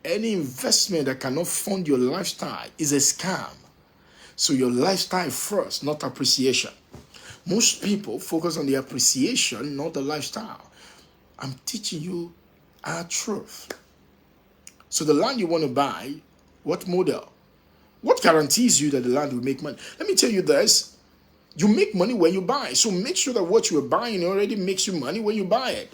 Any investment that cannot fund your lifestyle is a scam. So your lifestyle first, not appreciation. Most people focus on the appreciation, not the lifestyle. I'm teaching you our truth. So the land you want to buy, what model? What guarantees you that the land will make money? Let me tell you this. You make money when you buy. So make sure that what you are buying already makes you money when you buy it.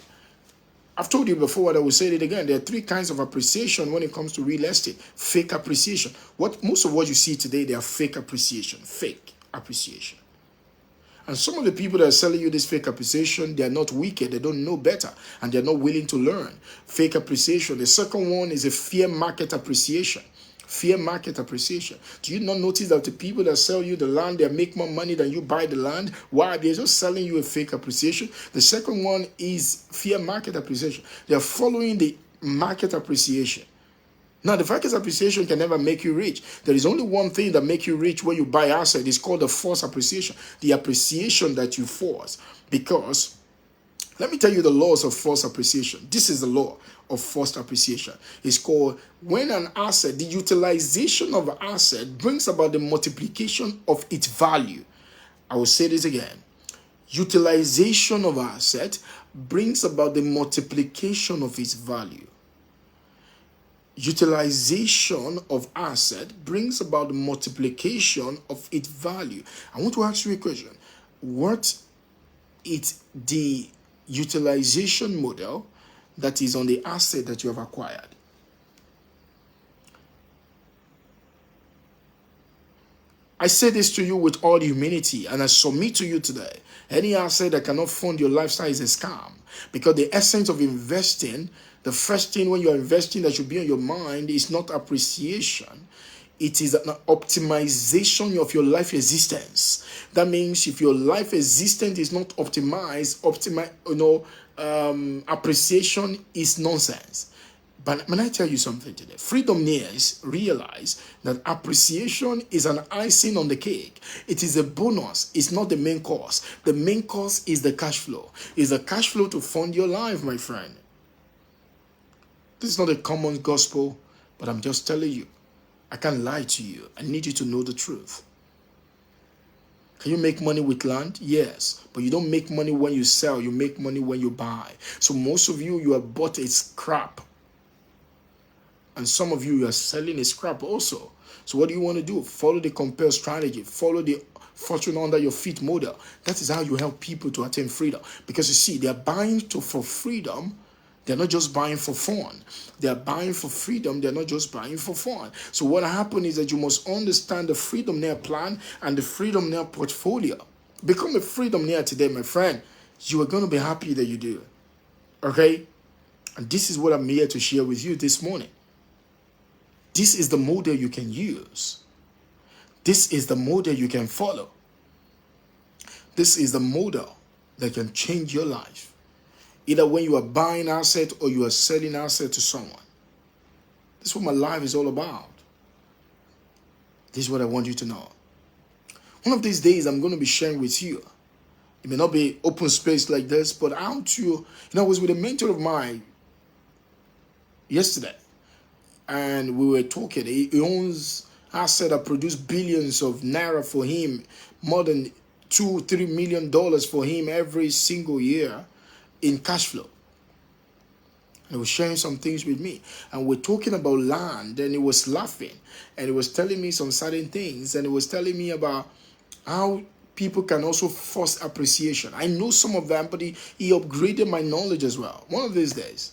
I've told you before, and I will say it again. There are three kinds of appreciation when it comes to real estate. Fake appreciation. Most of what you see today, they are fake appreciation. Fake appreciation. And some of the people that are selling you this fake appreciation, they are not wicked. They don't know better, and they are not willing to learn. Fake appreciation. The second one is a fair market appreciation. Fair market appreciation. Do you not notice that the people that sell you the land, they make more money than you buy the land? Why? They're just selling you a fake appreciation. The second one is fair market appreciation. They're following the market appreciation. Now, the market appreciation can never make you rich. There is only one thing that makes you rich when you buy asset. It's called the forced appreciation. The appreciation that you force. Because let me tell you the laws of forced appreciation. This is the law of forced appreciation. It's called when an asset, the utilization of an asset brings about the multiplication of its value. I will say this again. Utilization of an asset brings about the multiplication of its value. Utilization of asset brings about the multiplication of its value. I want to ask you a question. What is the utilization model that is on the asset that you have acquired? I say this to you with all humility, and I submit to you today. Any asset that cannot fund your lifestyle is a scam. Because the essence of investing, the first thing when you are investing that should be on your mind is not appreciation. It is an optimization of your life existence. That means if your life existence is not optimized, appreciation is nonsense. But when I tell you something today, freedomnaires realize that appreciation is an icing on the cake. It is a bonus. It's not the main course. The main course is the cash flow. It's the cash flow to fund your life, my friend. This is not a common gospel, but I'm just telling you. I can't lie to you. I need you to know the truth. Can you make money with land? Yes. But you don't make money when you sell. You make money when you buy. So most of you have bought a scrap. And some of you are selling a scrap also. So what do you want to do? Follow the compel strategy. Follow the fortune under your feet model. That is how you help people to attain freedom. Because you see, they are buying for freedom. They're not just buying for fun. They're buying for freedom. They're not just buying for fun. So what happens is that you must understand the freedomnaire plan and the freedomnaire portfolio. Become a freedomnaire today, my friend. You are going to be happy that you do. Okay? And this is what I'm here to share with you this morning. This is the model you can use. This is the model you can follow. This is the model that can change your life. Either when you are buying asset or you are selling asset to someone. This is what my life is all about. This is what I want you to know. One of these days I'm going to be sharing with you. It may not be open space like this, but how to, I was with a mentor of mine yesterday. And we were talking. He owns asset that produce billions of naira for him, more than $2-3 million for him every single year in cash flow. And he was sharing some things with me. And we're talking about land, and he was laughing. And he was telling me some certain things. And he was telling me about how people can also force appreciation. I know some of them, but he upgraded my knowledge as well. One of these days,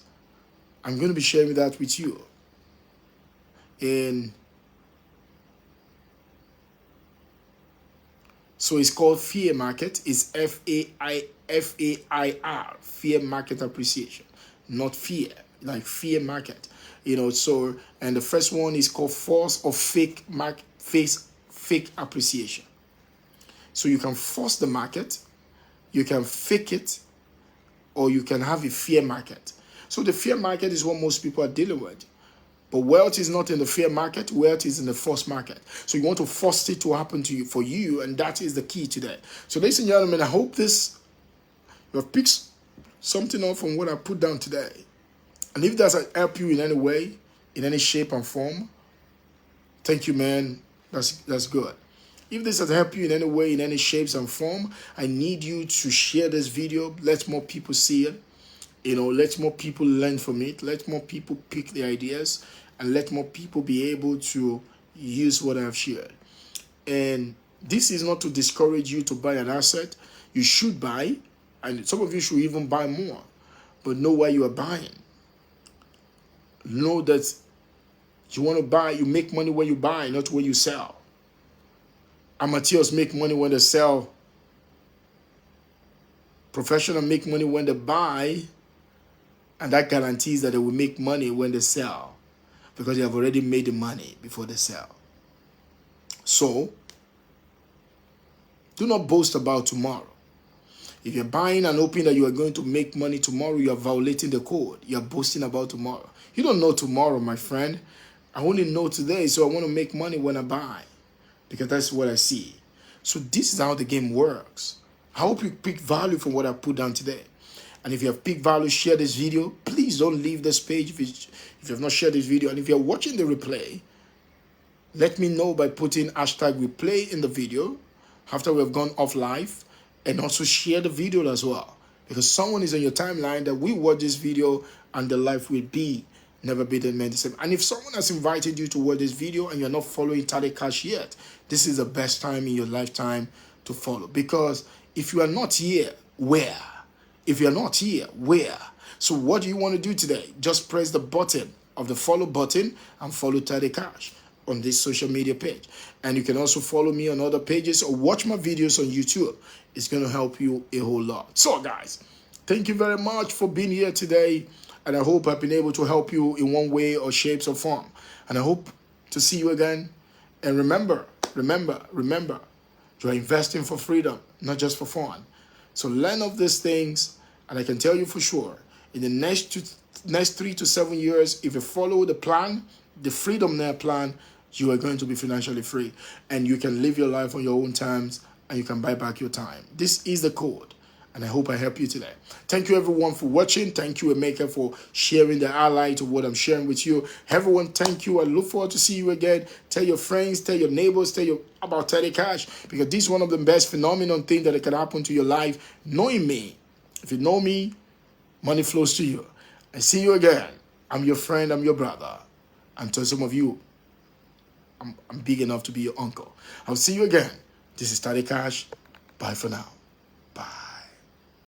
I'm going to be sharing that with you. So it's called fair market. It's F-A-I-R, fair market appreciation, not fear, like fair market. So, and the first one is called force or fake appreciation. So you can force the market, you can fake it, or you can have a fair market. So the fair market is what most people are dealing with. But wealth is not in the fair market. Wealth is in the forced market. So you want to force it to happen to you, for you, and that is the key to that. So ladies and gentlemen, I hope you have picked something up from what I put down today. And if that's help you in any way, in any shape and form, thank you, man. That's good. If this has helped you in any way, in any shapes and form, I need you to share this video. Let more people see it. Let more people learn from it. Let more people pick the ideas, and let more people be able to use what I have shared. And this is not to discourage you to buy an asset. You should buy, and some of you should even buy more. but know why you are buying. Know that you want to buy, you make money when you buy, not when you sell. Amateurs make money when they sell. Professionals make money when they buy, and that guarantees that they will make money when they sell, because they have already made the money before they sell. So, do not boast about tomorrow. If you're buying and hoping that you are going to make money tomorrow, you are violating the code. You are boasting about tomorrow. You don't know tomorrow, my friend. I only know today, so I want to make money when I buy, because that's what I see. So this is how the game works. I hope you pick value from what I put down today. And if you have picked value, share this video. Please don't leave this page if you have not shared this video. And if you're watching the replay, let me know by putting hashtag replay in the video after we have gone off live, and also share the video as well, because someone is on your timeline that will watch this video and the life will be never be the same. And if someone has invited you to watch this video and you're not following Tade Cash yet, this is the best time in your lifetime to follow, because if you are not here, where? If you're not here, where? So what do you want to do today? Just press the button of the follow button and follow Tade Cash on this social media page. And you can also follow me on other pages or watch my videos on YouTube. It's going to help you a whole lot. So guys, thank you very much for being here today. And I hope I've been able to help you in one way or shapes or form. And I hope to see you again. And remember, you are investing for freedom, not just for fun. So learn of these things, and I can tell you for sure, in the next 3 to 7 years, if you follow the plan, the Freedom Net plan, you are going to be financially free, and you can live your life on your own terms, and you can buy back your time. This is the code, and I hope I help you today. Thank you everyone for watching. Thank you, Emeka, for sharing the highlight of what I'm sharing with you. Everyone, thank you. I look forward to see you again. Tell your friends, tell your neighbors, about Tade Cash, because this is one of the best phenomenal things that can happen to your life. Knowing me, if you know me, money flows to you. I see you again. I'm your friend, I'm your brother. And to some of you, I'm big enough to be your uncle. I'll see you again. This is Tade Cash. Bye for now.